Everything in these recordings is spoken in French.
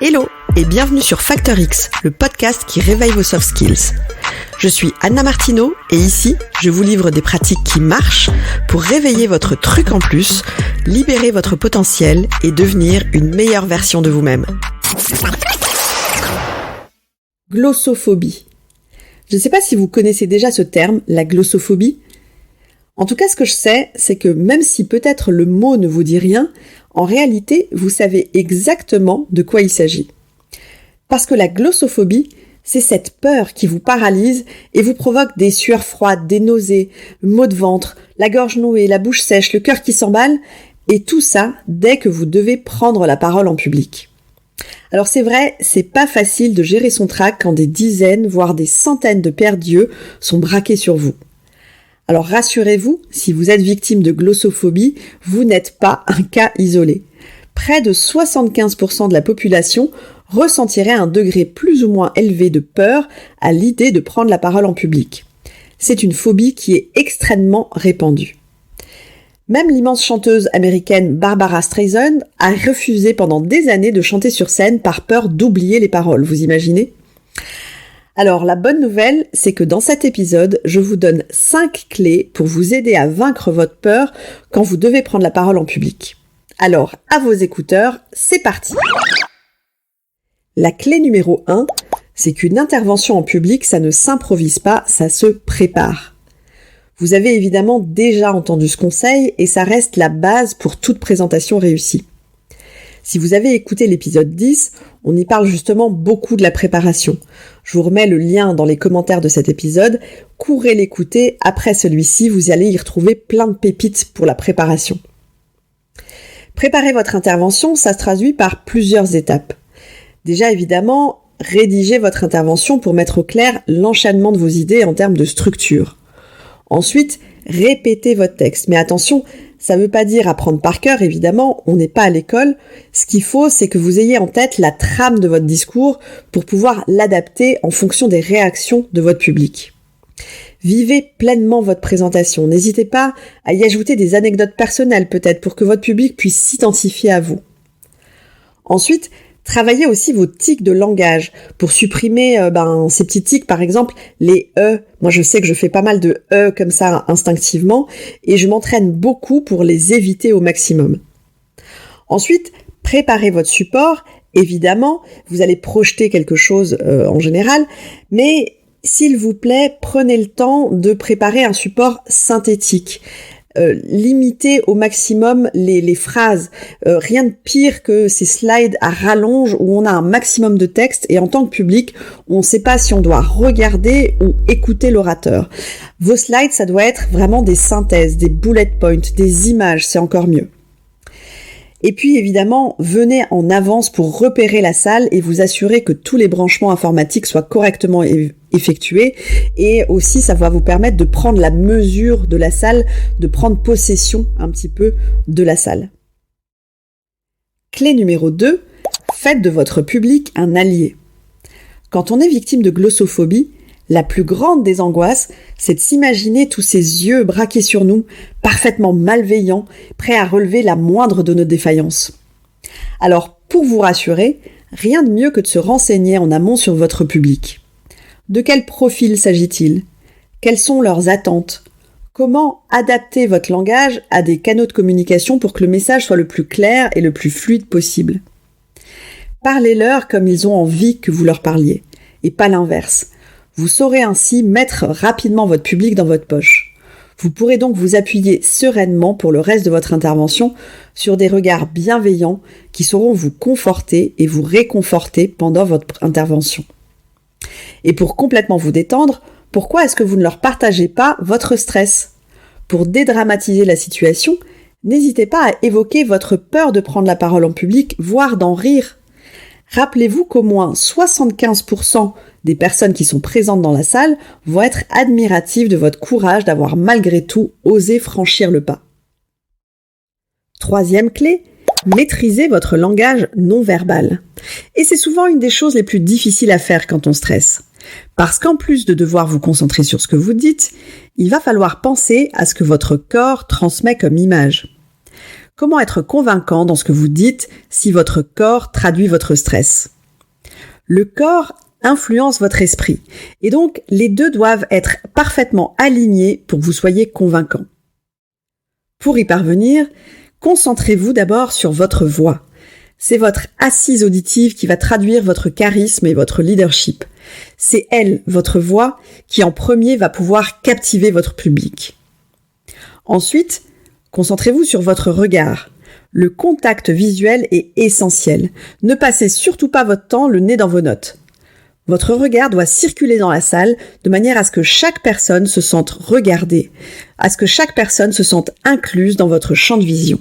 Hello et bienvenue sur Factor X, le podcast qui réveille vos soft skills. Je suis Anna Martineau et ici, je vous livre des pratiques qui marchent pour réveiller votre truc en plus, libérer votre potentiel et devenir une meilleure version de vous-même. Glossophobie. Je ne sais pas si vous connaissez déjà ce terme, la glossophobie. En tout cas, ce que je sais, c'est que même si peut-être le mot ne vous dit rien, en réalité, vous savez exactement de quoi il s'agit. Parce que la glossophobie, c'est cette peur qui vous paralyse et vous provoque des sueurs froides, des nausées, maux de ventre, la gorge nouée, la bouche sèche, le cœur qui s'emballe, et tout ça dès que vous devez prendre la parole en public. Alors c'est vrai, c'est pas facile de gérer son trac quand des dizaines, voire des centaines de paires d'yeux sont braqués sur vous. Alors rassurez-vous, si vous êtes victime de glossophobie, vous n'êtes pas un cas isolé. Près de 75% de la population ressentirait un degré plus ou moins élevé de peur à l'idée de prendre la parole en public. C'est une phobie qui est extrêmement répandue. Même l'immense chanteuse américaine Barbara Streisand a refusé pendant des années de chanter sur scène par peur d'oublier les paroles, vous imaginez ? Alors, la bonne nouvelle, c'est que dans cet épisode, je vous donne 5 clés pour vous aider à vaincre votre peur quand vous devez prendre la parole en public. Alors, à vos écouteurs, c'est parti! La clé numéro 1, c'est qu'une intervention en public, ça ne s'improvise pas, ça se prépare. Vous avez évidemment déjà entendu ce conseil et ça reste la base pour toute présentation réussie. Si vous avez écouté l'épisode 10, on y parle justement beaucoup de la préparation. Je vous remets le lien dans les commentaires de cet épisode. Courez l'écouter. Après celui-ci, vous allez y retrouver plein de pépites pour la préparation. Préparer votre intervention, ça se traduit par plusieurs étapes. Déjà, évidemment, rédigez votre intervention pour mettre au clair l'enchaînement de vos idées en termes de structure. Ensuite, répétez votre texte. Mais attention, ça ne veut pas dire apprendre par cœur, évidemment, on n'est pas à l'école. Ce qu'il faut, c'est que vous ayez en tête la trame de votre discours pour pouvoir l'adapter en fonction des réactions de votre public. Vivez pleinement votre présentation. N'hésitez pas à y ajouter des anecdotes personnelles peut-être pour que votre public puisse s'identifier à vous. Ensuite, travaillez aussi vos tics de langage pour supprimer ces petits tics, par exemple les E. Moi, je sais que je fais pas mal de E comme ça instinctivement et je m'entraîne beaucoup pour les éviter au maximum. Ensuite, préparez votre support. Évidemment, vous allez projeter quelque chose en général, mais s'il vous plaît, prenez le temps de préparer un support synthétique. Limitez au maximum les phrases. Rien de pire que ces slides à rallonge où on a un maximum de texte et en tant que public, on ne sait pas si on doit regarder ou écouter l'orateur. Vos slides, ça doit être vraiment des synthèses, des bullet points, des images, c'est encore mieux. Et puis évidemment, venez en avance pour repérer la salle et vous assurer que tous les branchements informatiques soient correctement effectués. Et aussi, ça va vous permettre de prendre la mesure de la salle, de prendre possession un petit peu de la salle. Clé numéro 2, faites de votre public un allié. Quand on est victime de glossophobie, la plus grande des angoisses, c'est de s'imaginer tous ces yeux braqués sur nous, parfaitement malveillants, prêts à relever la moindre de nos défaillances. Alors, pour vous rassurer, rien de mieux que de se renseigner en amont sur votre public. De quel profil s'agit-il ? Quelles sont leurs attentes ? Comment adapter votre langage à des canaux de communication pour que le message soit le plus clair et le plus fluide possible ? Parlez-leur comme ils ont envie que vous leur parliez, et pas l'inverse. Vous saurez ainsi mettre rapidement votre public dans votre poche. Vous pourrez donc vous appuyer sereinement pour le reste de votre intervention sur des regards bienveillants qui sauront vous conforter et vous réconforter pendant votre intervention. Et pour complètement vous détendre, pourquoi est-ce que vous ne leur partagez pas votre stress ? Pour dédramatiser la situation, n'hésitez pas à évoquer votre peur de prendre la parole en public, voire d'en rire. Rappelez-vous qu'au moins 75% des personnes qui sont présentes dans la salle vont être admiratives de votre courage d'avoir malgré tout osé franchir le pas. Troisième clé, maîtrisez votre langage non verbal. Et c'est souvent une des choses les plus difficiles à faire quand on stresse. Parce qu'en plus de devoir vous concentrer sur ce que vous dites, il va falloir penser à ce que votre corps transmet comme image. Comment être convaincant dans ce que vous dites si votre corps traduit votre stress? Le corps influence votre esprit et donc les deux doivent être parfaitement alignés pour que vous soyez convaincant. Pour y parvenir, concentrez-vous d'abord sur votre voix. C'est votre assise auditive qui va traduire votre charisme et votre leadership. C'est elle, votre voix, qui en premier va pouvoir captiver votre public. Ensuite, concentrez-vous sur votre regard. Le contact visuel est essentiel. Ne passez surtout pas votre temps le nez dans vos notes. Votre regard doit circuler dans la salle de manière à ce que chaque personne se sente regardée, à ce que chaque personne se sente incluse dans votre champ de vision.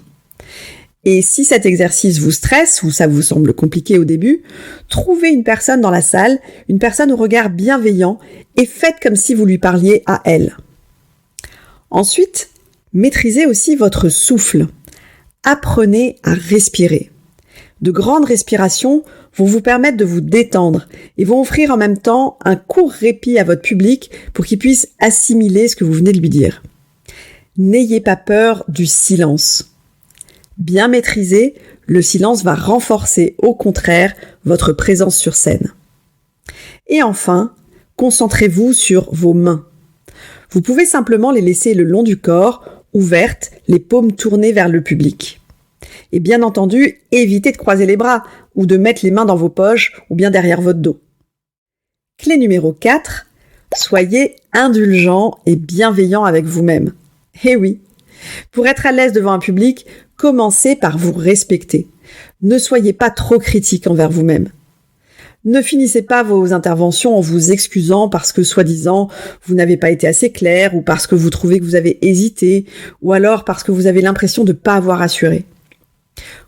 Et si cet exercice vous stresse ou ça vous semble compliqué au début, trouvez une personne dans la salle, une personne au regard bienveillant et faites comme si vous lui parliez à elle. Ensuite, maîtrisez aussi votre souffle. Apprenez à respirer. De grandes respirations vont vous permettre de vous détendre et vont offrir en même temps un court répit à votre public pour qu'il puisse assimiler ce que vous venez de lui dire. N'ayez pas peur du silence. Bien maîtrisé, le silence va renforcer au contraire votre présence sur scène. Et enfin, concentrez-vous sur vos mains. Vous pouvez simplement les laisser le long du corps, ouvertes, les paumes tournées vers le public. Et bien entendu, évitez de croiser les bras ou de mettre les mains dans vos poches ou bien derrière votre dos. Clé numéro 4, soyez indulgent et bienveillant avec vous-même. Eh oui, pour être à l'aise devant un public, commencez par vous respecter. Ne soyez pas trop critique envers vous-même. Ne finissez pas vos interventions en vous excusant parce que, soi-disant, vous n'avez pas été assez clair ou parce que vous trouvez que vous avez hésité ou alors parce que vous avez l'impression de ne pas avoir assuré.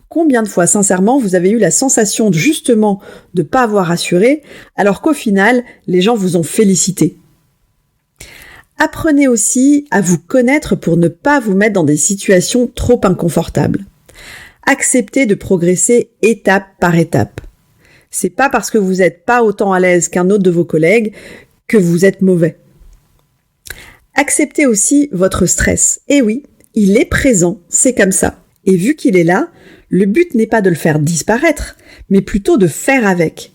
Combien de fois, sincèrement, vous avez eu la sensation justement de ne pas avoir assuré alors qu'au final, les gens vous ont félicité? Apprenez aussi à vous connaître pour ne pas vous mettre dans des situations trop inconfortables. Acceptez de progresser étape par étape. C'est pas parce que vous n'êtes pas autant à l'aise qu'un autre de vos collègues que vous êtes mauvais. Acceptez aussi votre stress. Et oui, il est présent, c'est comme ça. Et vu qu'il est là, le but n'est pas de le faire disparaître, mais plutôt de faire avec.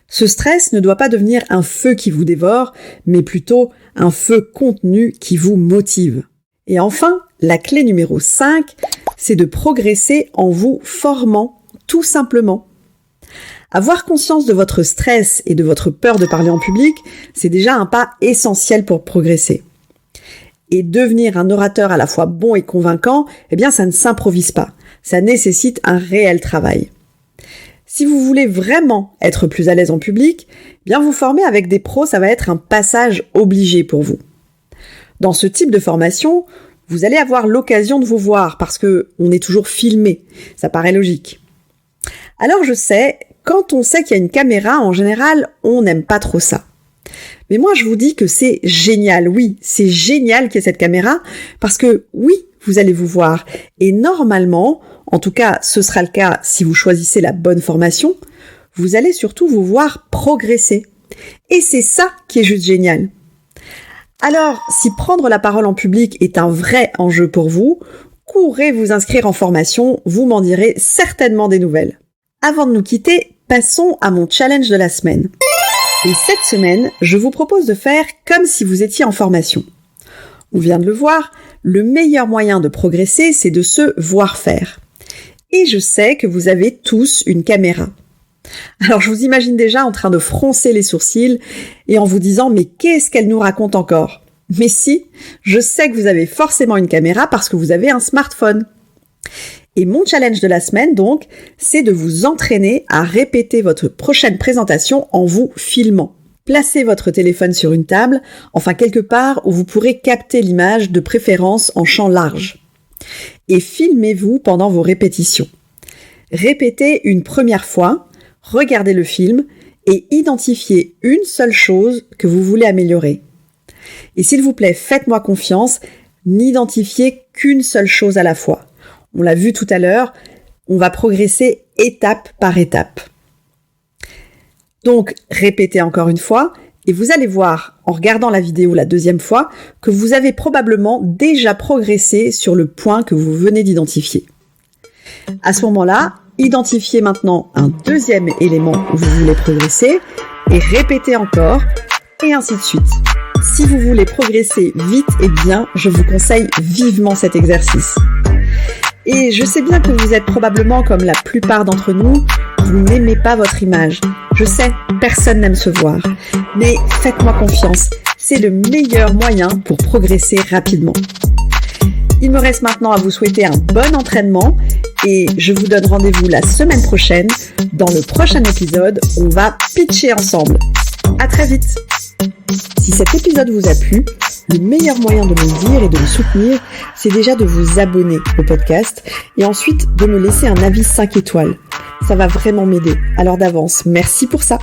Ce stress ne doit pas devenir un feu qui vous dévore, mais plutôt un feu contenu qui vous motive. Et enfin, la clé numéro 5, c'est de progresser en vous formant, tout simplement. Avoir conscience de votre stress et de votre peur de parler en public, c'est déjà un pas essentiel pour progresser. Et devenir un orateur à la fois bon et convaincant, eh bien ça ne s'improvise pas. Ça nécessite un réel travail. Si vous voulez vraiment être plus à l'aise en public, bien vous former avec des pros, ça va être un passage obligé pour vous. Dans ce type de formation, vous allez avoir l'occasion de vous voir parce que on est toujours filmé. Ça paraît logique. Alors je sais, quand on sait qu'il y a une caméra, en général, on n'aime pas trop ça. Mais moi, je vous dis que c'est génial. Oui, c'est génial qu'il y ait cette caméra parce que oui, vous allez vous voir. Et normalement, en tout cas, ce sera le cas si vous choisissez la bonne formation, vous allez surtout vous voir progresser. Et c'est ça qui est juste génial. Alors, si prendre la parole en public est un vrai enjeu pour vous, courez vous inscrire en formation, vous m'en direz certainement des nouvelles. Avant de nous quitter, passons à mon challenge de la semaine. Et cette semaine, je vous propose de faire comme si vous étiez en formation. On vient de le voir, le meilleur moyen de progresser, c'est de se voir faire. Et je sais que vous avez tous une caméra. Alors je vous imagine déjà en train de froncer les sourcils et en vous disant « mais qu'est-ce qu'elle nous raconte encore ?» Mais si, je sais que vous avez forcément une caméra parce que vous avez un smartphone. Et mon challenge de la semaine, donc, c'est de vous entraîner à répéter votre prochaine présentation en vous filmant. Placez votre téléphone sur une table, enfin quelque part où vous pourrez capter l'image, de préférence en champ large. Et filmez-vous pendant vos répétitions. Répétez une première fois, regardez le film et identifiez une seule chose que vous voulez améliorer. Et s'il vous plaît, faites-moi confiance, n'identifiez qu'une seule chose à la fois. On l'a vu tout à l'heure, on va progresser étape par étape. Donc, répétez encore une fois et vous allez voir, en regardant la vidéo la deuxième fois, que vous avez probablement déjà progressé sur le point que vous venez d'identifier. À ce moment-là, identifiez maintenant un deuxième élément où vous voulez progresser et répétez encore, et ainsi de suite. Si vous voulez progresser vite et bien, je vous conseille vivement cet exercice. Et je sais bien que vous êtes probablement comme la plupart d'entre nous, vous n'aimez pas votre image. Je sais, personne n'aime se voir. Mais faites-moi confiance, c'est le meilleur moyen pour progresser rapidement. Il me reste maintenant à vous souhaiter un bon entraînement et je vous donne rendez-vous la semaine prochaine. Dans le prochain épisode, on va pitcher ensemble. À très vite! Si cet épisode vous a plu, le meilleur moyen de me le dire et de me soutenir, c'est déjà de vous abonner au podcast et ensuite de me laisser un avis 5 étoiles. Ça va vraiment m'aider. Alors d'avance, merci pour ça.